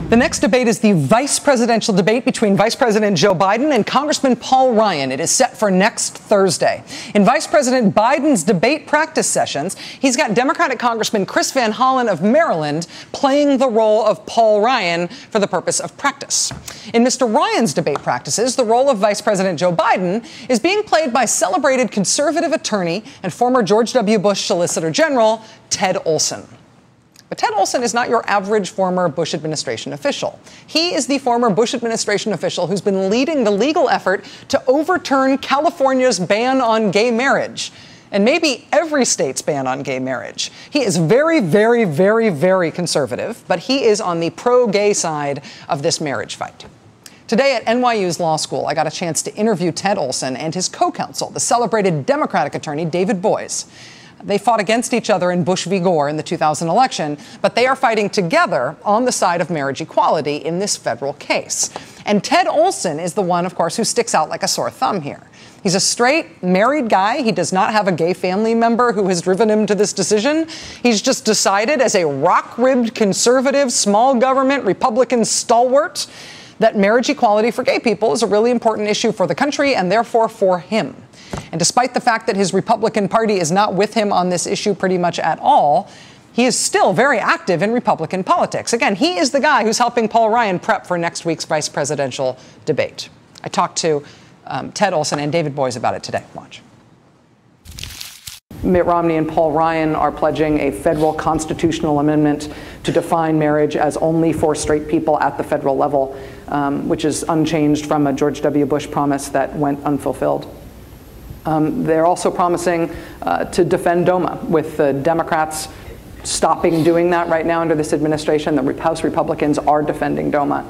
The next debate is the vice presidential debate between Vice President Joe Biden and Congressman Paul Ryan. It is set for next Thursday. In Vice President Biden's debate practice sessions, he's got Democratic Congressman Chris Van Hollen of Maryland playing the role of Paul Ryan for the purpose of practice. In Mr. Ryan's debate practices, the role of Vice President Joe Biden is being played by celebrated conservative attorney and former George W. Bush Solicitor General Ted Olson. But Ted Olson is not your average former Bush administration official. He is the former Bush administration official who's been leading the legal effort to overturn California's ban on gay marriage, and maybe every state's ban on gay marriage. He is very, very, very, very conservative, but he is on the pro-gay side of this marriage fight. Today at NYU's law school, I got a chance to interview Ted Olson and his co-counsel, the celebrated Democratic attorney David Boies. They fought against each other in Bush v. Gore in the 2000 election, but they are fighting together on the side of marriage equality in this federal case. And Ted Olson is the one, of course, who sticks out like a sore thumb here. He's a straight, married guy. He does not have a gay family member who has driven him to this decision. He's just decided as a rock-ribbed, conservative, small government, Republican stalwart that marriage equality for gay people is a really important issue for the country and therefore for him. And despite the fact that his Republican Party is not with him on this issue pretty much at all, he is still very active in Republican politics. Again, he is the guy who's helping Paul Ryan prep for next week's vice presidential debate. I talked to Ted Olson and David Boies about it today. Watch. Mitt Romney and Paul Ryan are pledging a federal constitutional amendment to define marriage as only for straight people at the federal level, which is unchanged from a George W. Bush promise that went unfulfilled. They're also promising to defend DOMA, with the Democrats stopping doing that right now under this administration. The House Republicans are defending DOMA.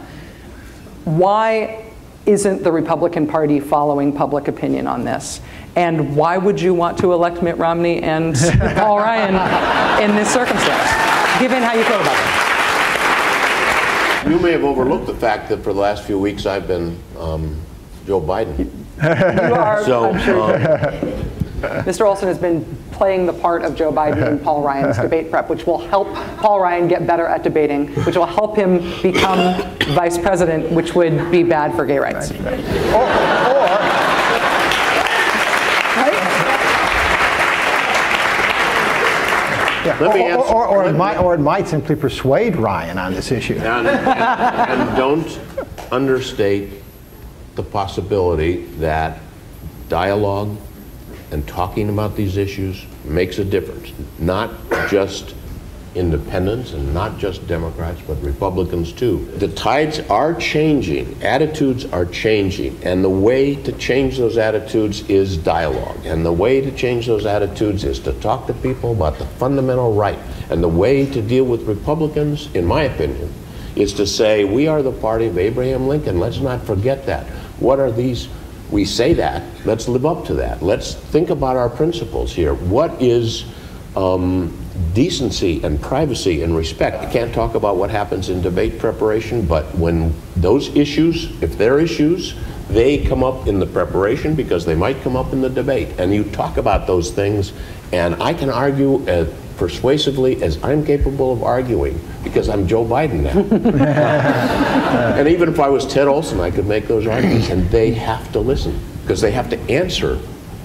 Why isn't the Republican Party following public opinion on this? And why would you want to elect Mitt Romney and Paul Ryan in this circumstance, given how you feel about it? You may have overlooked the fact that for the last few weeks I've been Joe Biden. You are, so, I'm sure Mr. Olson has been playing the part of Joe Biden in Paul Ryan's debate prep, which will help Paul Ryan get better at debating, which will help him become vice president, which would be bad for gay rights. Or it might simply persuade Ryan on this issue. And don't understate the possibility that dialogue and talking about these issues makes a difference. Not just independents and not just Democrats, but Republicans too. The tides are changing, attitudes are changing, and the way to change those attitudes is dialogue. And the way to change those attitudes is to talk to people about the fundamental right. And the way to deal with Republicans, in my opinion, is to say, we are the party of Abraham Lincoln. Let's not forget that. What are these? We say that. Let's live up to that. Let's think about our principles here. What is decency and privacy and respect? I can't talk about what happens in debate preparation, but when those issues, if they're issues, they come up in the preparation because they might come up in the debate. And you talk about those things, and I can argue as persuasively as I'm capable of arguing because I'm Joe Biden now. And even if I was Ted Olson, I could make those arguments, and they have to listen because they have to answer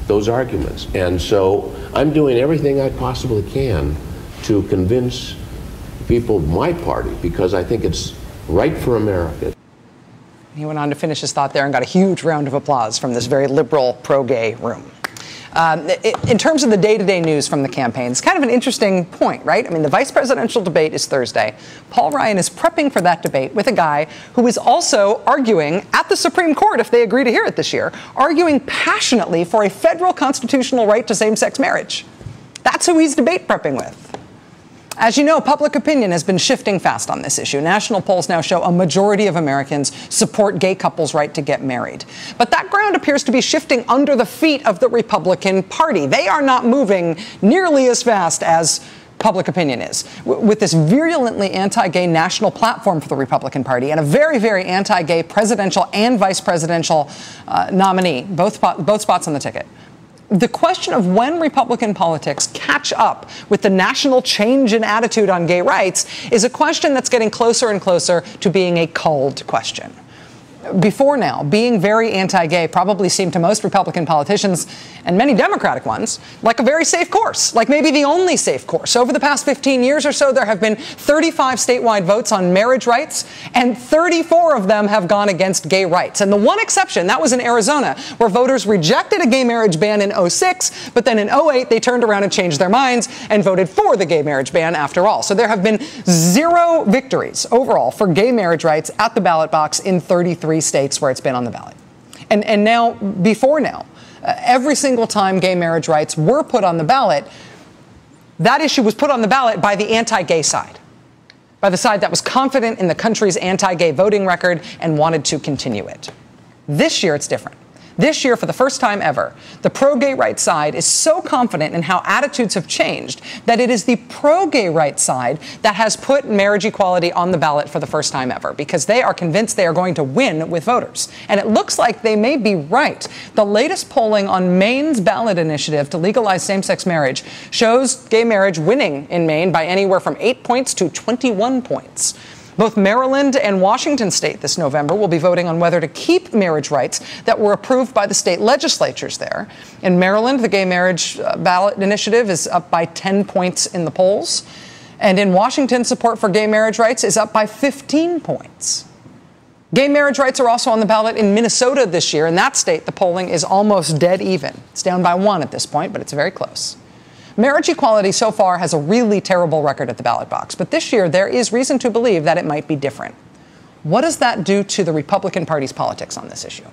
those arguments. And so I'm doing everything I possibly can to convince people of my party because I think it's right for America. He went on to finish his thought there and got a huge round of applause from this very liberal, pro-gay room. In terms of the day-to-day news from the campaign, it's kind of an interesting point, right? I mean, the vice presidential debate is Thursday. Paul Ryan is prepping for that debate with a guy who is also arguing at the Supreme Court, if they agree to hear it this year, arguing passionately for a federal constitutional right to same-sex marriage. That's who he's debate prepping with. As you know, public opinion has been shifting fast on this issue. National polls now show a majority of Americans support gay couples' right to get married. But that ground appears to be shifting under the feet of the Republican Party. They are not moving nearly as fast as public opinion is. With this virulently anti-gay national platform for the Republican Party and a very, very anti-gay presidential and vice presidential nominee, both spots on the ticket, The question of when Republican politics catch up with the national change in attitude on gay rights is a question that's getting closer and closer to being a culled question. Before now, being very anti-gay probably seemed to most Republican politicians, and many Democratic ones, like a very safe course, like maybe the only safe course. Over the past 15 years or so, there have been 35 statewide votes on marriage rights, and 34 of them have gone against gay rights. And the one exception, that was in Arizona, where voters rejected a gay marriage ban in 2006, but then in 2008, they turned around and changed their minds and voted for the gay marriage ban after all. So there have been 0 victories overall for gay marriage rights at the ballot box in 33 states where it's been on the ballot. And now, before now, every single time gay marriage rights were put on the ballot, that issue was put on the ballot by the anti-gay side, by the side that was confident in the country's anti-gay voting record and wanted to continue it. This year, it's different. This year, for the first time ever, the pro-gay rights side is so confident in how attitudes have changed that it is the pro-gay rights side that has put marriage equality on the ballot for the first time ever, because they are convinced they are going to win with voters. And it looks like they may be right. The latest polling on Maine's ballot initiative to legalize same-sex marriage shows gay marriage winning in Maine by anywhere from 8 points to 21 points. Both Maryland and Washington state this November will be voting on whether to keep marriage rights that were approved by the state legislatures there. In Maryland, the gay marriage ballot initiative is up by 10 points in the polls. And in Washington, support for gay marriage rights is up by 15 points. Gay marriage rights are also on the ballot in Minnesota this year. In that state, the polling is almost dead even. It's down by 1 at this point, but it's very close. Marriage equality so far has a really terrible record at the ballot box, but this year there is reason to believe that it might be different. What does that do to the Republican Party's politics on this issue?